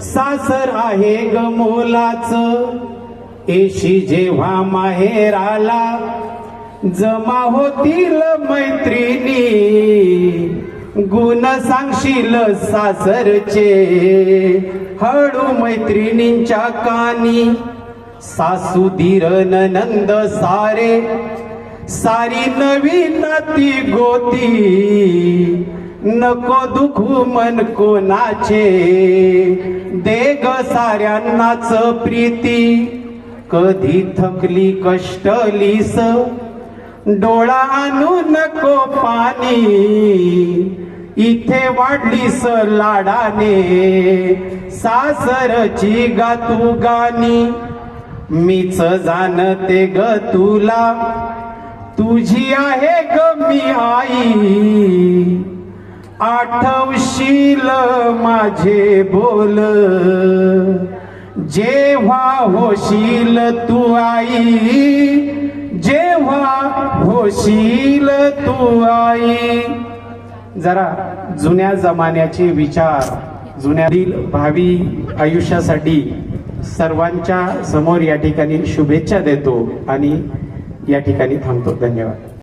सासर आहे ग मोलाच, येशी जेव्हा माहेराला जमा होतील मैत्रिणी, गुण सांगशील सासरचे हळू मैत्रिणींच्या कानी. सासू धीर ननंद सारे सारी नवी नाती गोती, नको दुखू मन कोणाचे दे ग साऱ्यांनाच प्रीती. कधी थकली कष्टलीस डोळा आणू नको पाणी, इथे वाढलीस लाडाने सासरची गातू गाणी. मीच जाणते ग तुला तुझी आहे ग मी आई, आठवशील माझे बोल जेव्हा होशील तू आई, जेव्हा होशील तू आई. जरा जुन्या जमान्याचे विचार, जुन्यातील भावी आयुष्यासाठी सर्वांच्या समोर या ठिकाणी शुभेच्छा देतो आणि या ठिकाणी थांबतो. धन्यवाद.